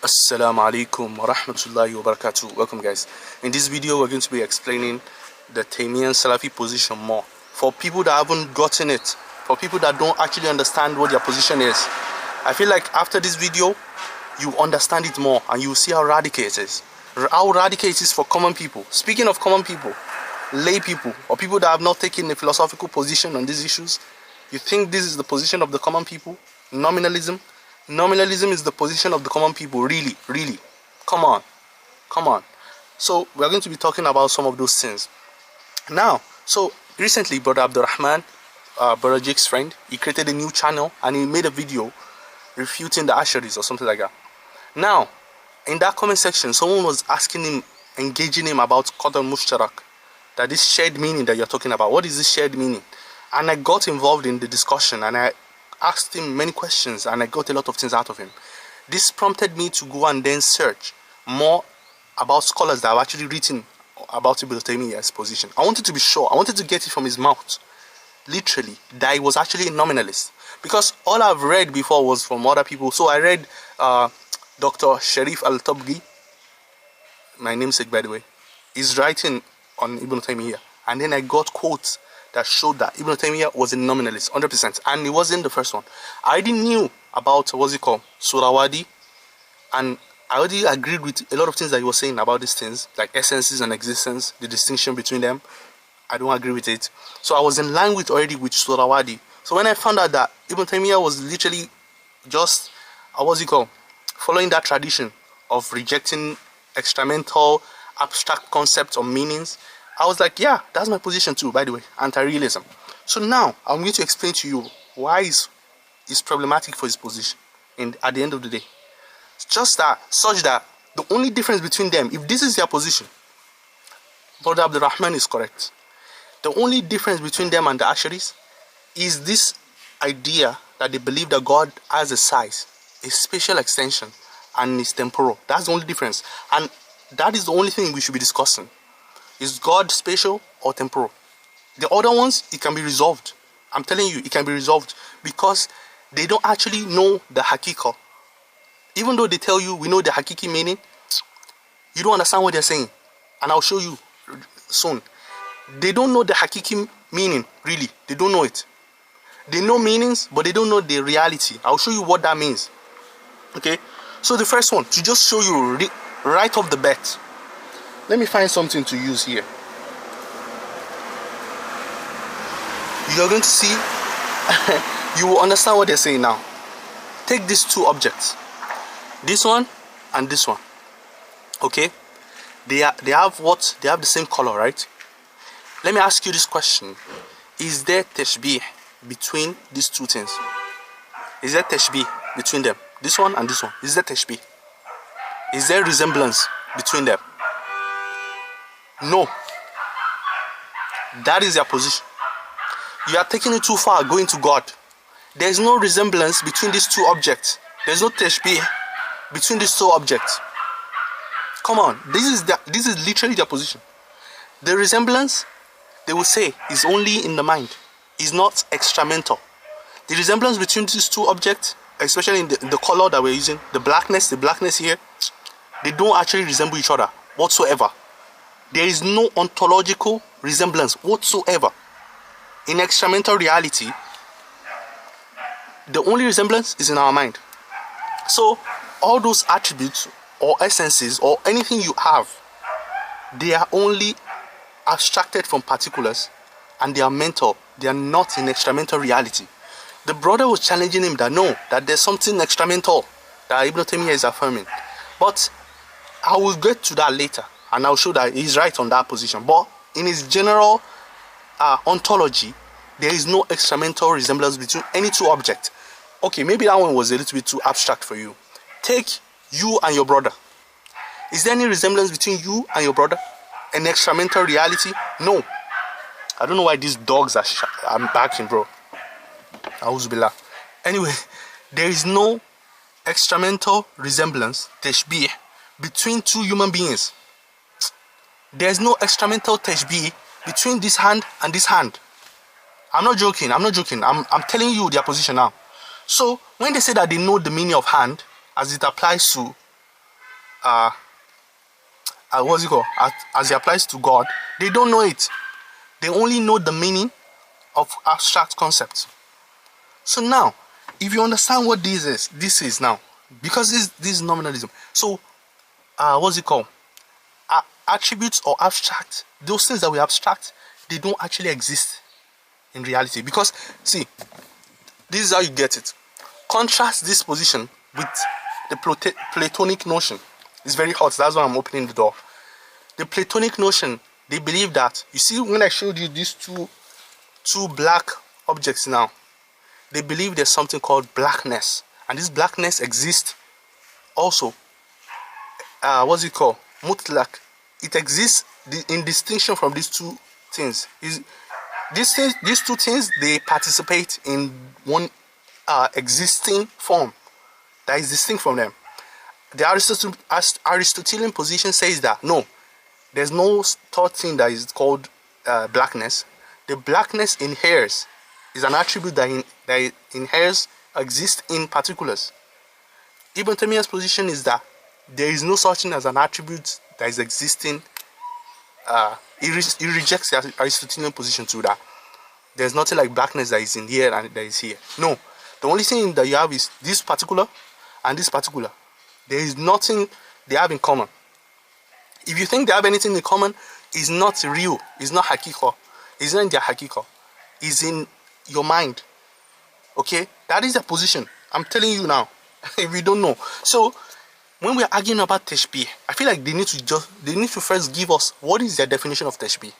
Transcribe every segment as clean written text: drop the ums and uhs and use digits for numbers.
Assalamu alaikum wa rahmatullahi wa barakatuh. Welcome guys. In this video we're going to be explaining the Taymiyya and Salafi position more. For people that haven't gotten it, for people that don't actually understand what their position is, I feel like after this video you understand it more and you see how radical it is. How radical it is for common people. Speaking of common people, lay people or people that have not taken a philosophical position on these issues, you think this is the position of the common people? Nominalism? Nominalism is the position of the common people, really. Come on. So we're going to be talking about some of those things. Now, so recently Brother Abdurrahman, Brother Jake's friend, he created a new channel and he made a video refuting the Asharis or something like that. Now, in that comment section, someone was asking him, engaging him about Qadr Mushtarak, that this shared meaning that you're talking about, what is this shared meaning? And I got involved in the discussion and I asked him many questions and I got a lot of things out of him. This prompted me to go and then search more about scholars that have actually written about Ibn Taymiyyah's position. I wanted to be sure, I wanted to get it from his mouth, literally, that he was actually a nominalist. Because all I've read before was from other people. So I read Dr. Sharif Al-Tabghi, my namesake by the way, is writing on Ibn Taymiyyah. And then I got quotes that showed that Ibn Taymiyyah was a nominalist, 100%, and he wasn't the first one. I already knew about, Surawadi, and I already agreed with a lot of things that he was saying about these things, like essences and existence, the distinction between them. I don't agree with it. So I was in line with Surawadi. So when I found out that Ibn Taymiyyah was literally just, following that tradition of rejecting extramental, abstract concepts or meanings, I was like, yeah, that's my position too, by the way, anti-realism. So now, I'm going to explain to you why it's problematic for his position at the end of the day. It's just that, such that the only difference between them, if this is their position, Brother Abdurrahman is correct. The only difference between them and the Asharis is this idea that they believe that God has a size, a spatial extension, and is temporal. That's the only difference. And that is the only thing we should be discussing. Is God spatial or temporal? The other ones, it can be resolved. I'm telling you, it can be resolved because they don't actually know the hakika. Even though they tell you we know the hakiki meaning, you don't understand what they're saying. And I'll show you soon. They don't know the hakiki meaning, really. They don't know it. They know meanings, but they don't know the reality. I'll show you what that means. Okay? So the first one, to just show you right off the bat, let me find something to use here. You're going to see, you will understand what they're saying now. Take these two objects, this one and this one. Okay, they have the same color, right? Let me ask you this question: is there tashbih between these two things? Is there tashbih between them? This one and this one. Is there tashbih? Is there resemblance between them? No. That is their position. You are taking it too far, going to God. There is no resemblance between these two objects. There is no tashbih between these two objects. Come on, this is literally their position. The resemblance, they will say, is only in the mind. Is not extramental. The resemblance between these two objects, especially in the color that we're using, the blackness here, they don't actually resemble each other whatsoever. There is no ontological resemblance whatsoever. In extramental reality, the only resemblance is in our mind. So all those attributes or essences or anything you have, they are only abstracted from particulars and they are mental. They are not in extramental reality. The brother was challenging him that no, that there's something extramental that Ibn Taymiyyah is affirming. But I will get to that later. And I'll show that he's right on that position. But in his general ontology, there is no extramental resemblance between any two objects. Okay, maybe that one was a little bit too abstract for you. Take you and your brother. Is there any resemblance between you and your brother? An extramental reality? No. I don't know why these dogs are barking, bro. Auzubillah. Anyway, there is no extramental resemblance, tashbih, between two human beings. There's no extramental tashbih between this hand and this hand. I'm not joking. I'm telling you their position now. So when they say that they know the meaning of hand as it applies to what's it called, as it applies to God, they don't know it. They only know the meaning of abstract concepts. So now, if you understand what this is now, because this is nominalism. So, what's it called? Attributes or abstract, those things that we abstract, they don't actually exist in reality. Because, see, this is how you get it. Contrast this position with the Platonic notion. It's very hot, that's why I'm opening the door. The Platonic notion, they believe that, you see, when I showed you these two black objects now, they believe there's something called blackness, and this blackness exists also. What's it called? Mutlak. It exists in distinction from these two things. These two things, they participate in one existing form that is distinct from them. The Aristotelian position says that no, there's no third thing that is called blackness. The blackness inheres, is an attribute that inheres, exists in particulars. Ibn Taymiyah's position is that there is no such thing as an attribute that is existing. He rejects the Aristotelian position to that. There's nothing like blackness that is in here and that is here. No. The only thing that you have is this particular and this particular. There is nothing they have in common. If you think they have anything in common, it's not real. It's not hakiko. It's not in their hakiko. It's in your mind. Okay? That is their position. I'm telling you now. If you don't know. So, when we're arguing about Tashbih, I feel like they need to first give us what is their definition of Tashbih.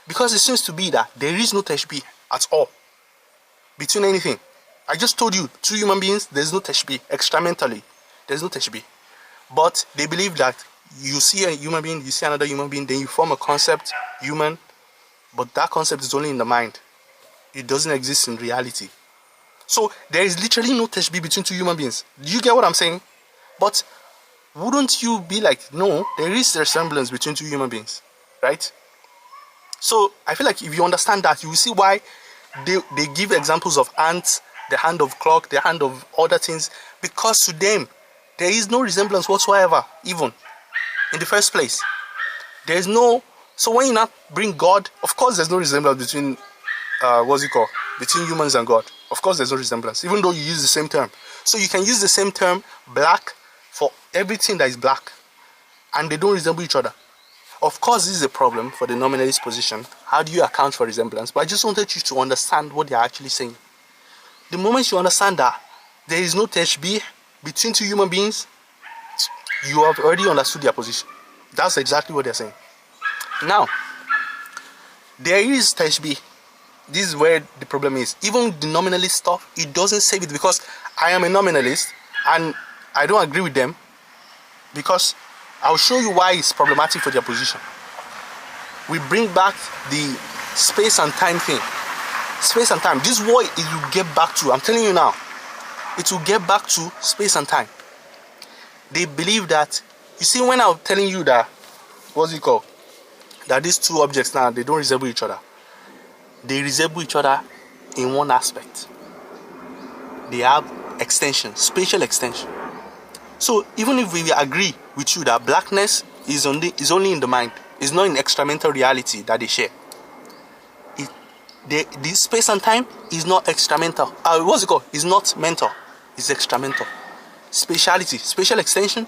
Because it seems to be that there is no Tashbih at all between anything. I just told you, two human beings, there's no Tashbih. Extramentally, there's no Tashbih. But they believe that you see a human being, you see another human being, then you form a concept, human, but that concept is only in the mind. It doesn't exist in reality. So there is literally no Tashbih between two human beings. Do you get what I'm saying? But wouldn't you be like, no, there is a resemblance between two human beings, right? So I feel like if you understand that, you will see why they give examples of ants, the hand of clock, the hand of other things, because to them there is no resemblance whatsoever, even in the first place. There is no. So when you now bring God, of course there's no resemblance between between humans and God. Of course there's no resemblance, even though you use the same term. So you can use the same term, black, for everything that is black, and they don't resemble each other. Of course, this is a problem for the nominalist position. How do you account for resemblance? But I just wanted you to understand what they are actually saying. The moment you understand that there is no Tashbih between two human beings, you have already understood their position. That's exactly what they're saying. Now, there is Tashbih. This is where the problem is. Even the nominalist stuff, it doesn't save it, because I am a nominalist and I don't agree with them, because I'll show you why it's problematic for their position. We bring back the space and time thing. Space and time. This is what it will get back to. I'm telling you now. It will get back to space and time. They believe that, you see, when I'm telling you that, what's it called? That these two objects now, they don't resemble each other. They resemble each other in one aspect. They have extension, spatial extension. So even if we agree with you that blackness is only in the mind, it's not in extramental reality that they share. The space and time is not extramental. What's it called? It's not mental. It's extramental. Spatiality, spatial extension,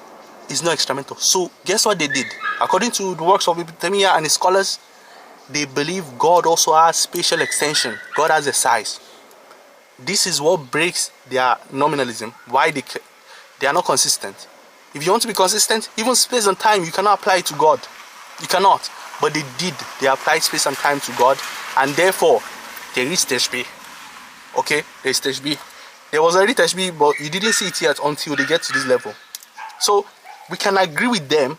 is not extramental. So guess what they did? According to the works of Ibn Taymiyah and his scholars, they believe God also has spatial extension. God has a size. This is what breaks their nominalism. Why they are not consistent. If you want to be consistent, even space and time, you cannot apply it to God. You cannot. But they did. They applied space and time to God, and therefore there is Tashbih. Okay, there is Tashbih. There was already Tashbih, but you didn't see it yet until they get to this level. So we can agree with them.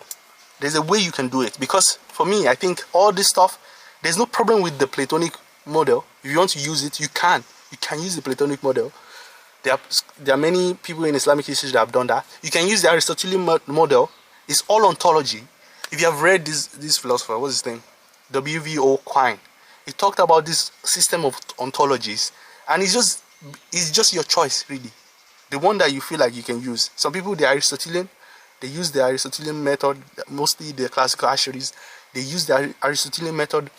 There's a way you can do it, because for me, I think all this stuff, there's no problem with the Platonic model. If you want to use it, you can. You can use the Platonic model. There are many people in Islamic history that have done that. You can use the Aristotelian model. It's all ontology. If you have read this philosopher, what's his name? W.V.O. Quine. He talked about this system of ontologies, and it's just your choice, really. The one that you feel like you can use. Some people, they're Aristotelian. They use the Aristotelian method, mostly the classical Asheris. They use the Aristotelian method.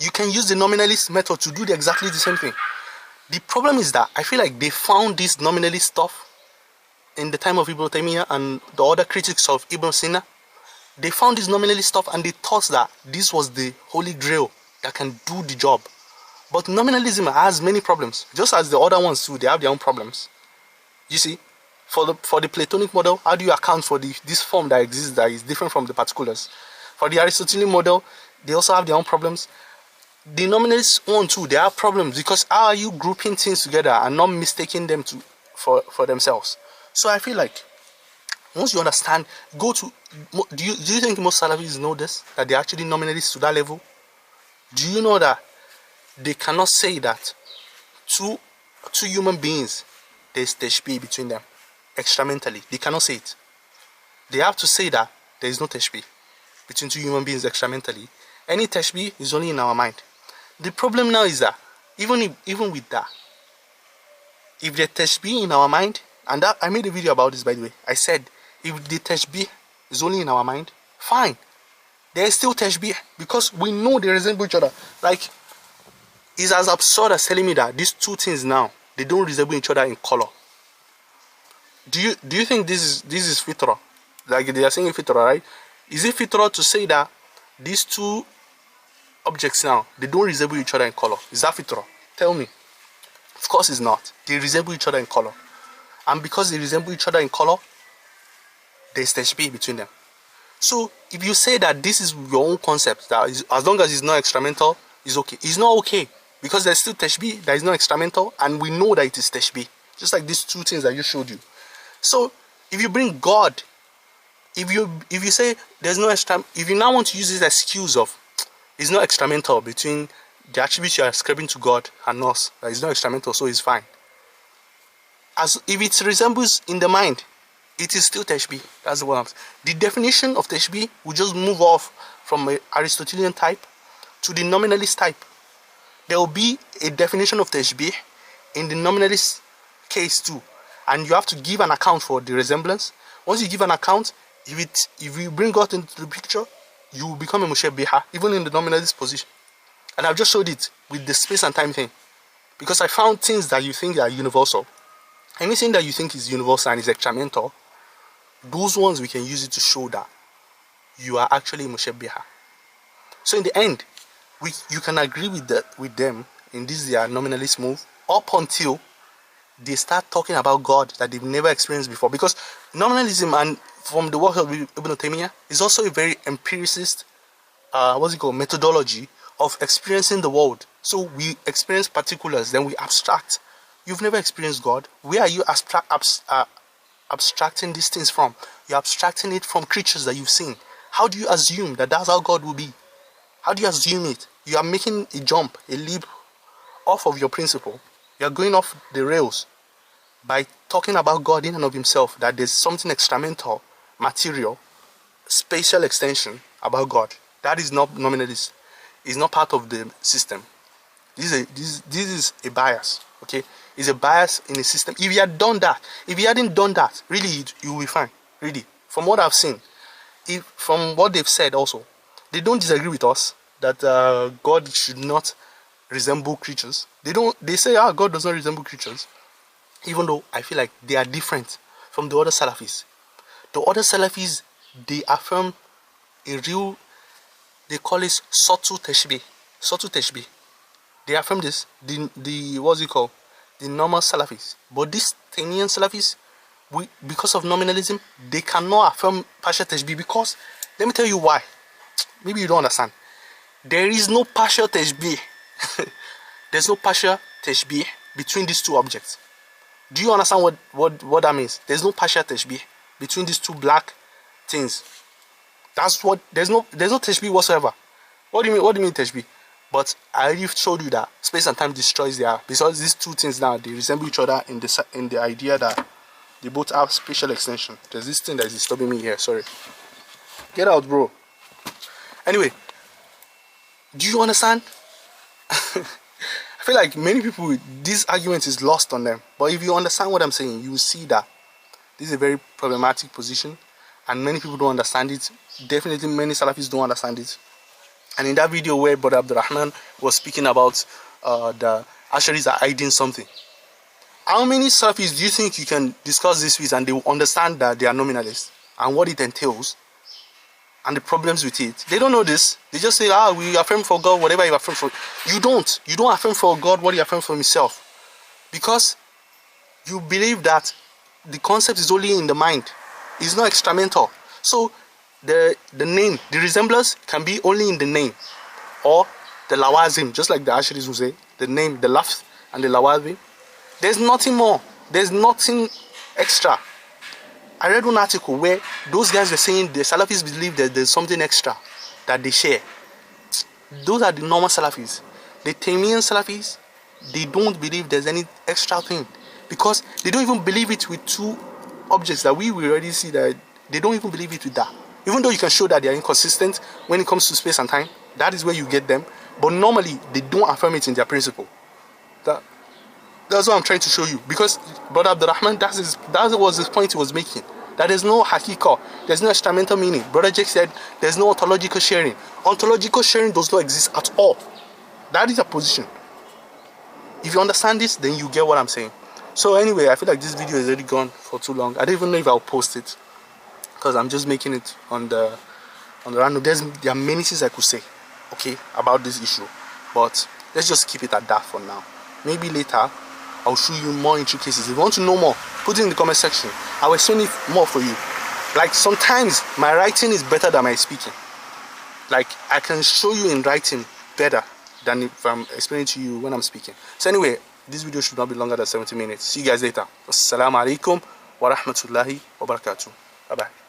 You can use the nominalist method to do exactly the same thing. The problem is that I feel like they found this nominalist stuff in the time of Ibn Taymiyah and the other critics of Ibn Sina. They found this nominalist stuff and they thought that this was the holy grail that can do the job. But nominalism has many problems, just as the other ones too. They have their own problems. You see, for the Platonic model, how do you account for this form that exists that is different from the particulars? For the Aristotelian model, they also have their own problems. The nominalist one too, they have problems because how are you grouping things together and not mistaking them for themselves? So I feel like once you understand, do you think most Salafis know this, that they're actually nominalists to that level? Do you know that they cannot say that two human beings, there's tashbih between them extramentally? They cannot say it. They have to say that there is no tashbih between two human beings extramentally. Any tashbih is only in our mind. The problem now is that even with that, if the tashbih in our mind, and that I made a video about this, by the way. I said if the tashbih is only in our mind, fine. There is still tashbih because we know they resemble each other. Like, it's as absurd as telling me that these two things now, they don't resemble each other in color. Do you think this is fitra? Like they are saying fitra, right? Is it fitra to say that these two objects now, they don't resemble each other in color? Is that fitra? Tell me. Of course it's not. They resemble each other in color. And because they resemble each other in color, there's tashbih between them. So if you say that this is your own concept, that is, as long as it's not extramental, it's okay. It's not okay because there's still tashbih that is not extramental, and we know that it is tashbih. Just like these two things that you showed you. So if you bring God, if you say there's no if you now want to use this excuse of it's not extramental between the attributes you are ascribing to God and us, that is not extramental, so it's fine. As if it resembles in the mind, it is still tashbih. That's what I'm saying. The definition of tashbih will just move off from an Aristotelian type to the nominalist type. There will be a definition of tashbih in the nominalist case too, and you have to give an account for the resemblance. Once you give an account, if you bring God into the picture, you will become a mushabbiha, even in the nominalist position. And I've just showed it with the space and time thing, because I found things that you think are universal. Anything that you think is universal and is extramental, those ones we can use it to show that you are actually mushabbiha. So in the end, you can agree with them in this their nominalist move up until they start talking about God that they've never experienced before. Because nominalism, and from the work of Ibn Taymiyah, is also a very empiricist methodology of experiencing the world. So we experience particulars, then we abstract. You've never experienced God. Where are you abstracting these things from? You're abstracting it from creatures that you've seen. How do you assume that that's how God will be? How do you assume it? You are making a jump, a leap off of your principle. You are going off the rails by talking about God in and of himself, that there's something extramental, material, spatial extension about God. That is not nominalist. It's not part of the system. This is a bias, okay? It's a bias in the system. If you had done that, if you hadn't done that, really, you will be fine. Really, from what I've seen, from what they've said also, they don't disagree with us that God should not resemble creatures. They say, God does not resemble creatures, even though I feel like they are different from the other Salafis. The other Salafis, they affirm a real, they call it subtle tashbih. Subtle tashbih. They affirm this, what's it called? The normal Salafis. But these Taymiyan Salafis, because of nominalism, they cannot affirm partial tashbih, because, let me tell you why. Maybe you don't understand. There is no partial tashbih. There's no partial tashbih between these two objects. Do you understand what that means? There's no partial tashbih between these two black things. That's what, there's no tashbih whatsoever. What do you mean tashbih? But I already showed you that space and time destroys because these two things now, they resemble each other in the idea that they both have spatial extension. There's this thing that is disturbing me here, sorry. Get out, bro. Anyway, do you understand? I feel like many people, this argument is lost on them. But if you understand what I'm saying, you will see that this is a very problematic position. and many people don't understand it. Definitely many Salafis don't understand it. And in that video where Brother Abdurrahman was speaking about the Asharis are hiding something, how many Salafis do you think you can discuss this with and they will understand that they are nominalists and what it entails and the problems with it? They don't know this. They just say, we affirm for God whatever you affirm for. You don't affirm for God what you affirm for himself, because you believe that the concept is only in the mind. It's not extramental. So the name, the resemblance can be only in the name or the lawazim, just like the Asharis will say, the name, the lafz and the lawazim. There's nothing more. There's nothing extra. I read one article where those guys were saying the Salafis believe that there's something extra that they share. Those are the normal Salafis. The Taymiyan Salafis, they don't believe there's any extra thing, because they don't even believe it with two objects that we will already see that they don't even believe it with that. Even though you can show that they are inconsistent when it comes to space and time, that is where you get them. But normally, they don't affirm it in their principle. That's what I'm trying to show you. Because Brother Abdurrahman, that was the point he was making. That there's no hakika, there's no instrumental meaning. Brother Jake said there's no ontological sharing. Ontological sharing does not exist at all. That is a position. If you understand this, then you get what I'm saying. So anyway, I feel like this video is already gone for too long. I don't even know if I'll post it, because I'm just making it on the random. There are many things I could say, okay, about this issue, but let's just keep it at that for now. Maybe later I'll show you more intricacies. If you want to know more, put it in the comment section. I'll explain it more for you. Like, sometimes my writing is better than my speaking. Like, I can show you in writing better than if I'm explaining to you when I'm speaking. So anyway, this video should not be longer than 70 minutes. See you guys later. Assalamu alaikum wa rahmatullahi wa barakatuh. Bye bye.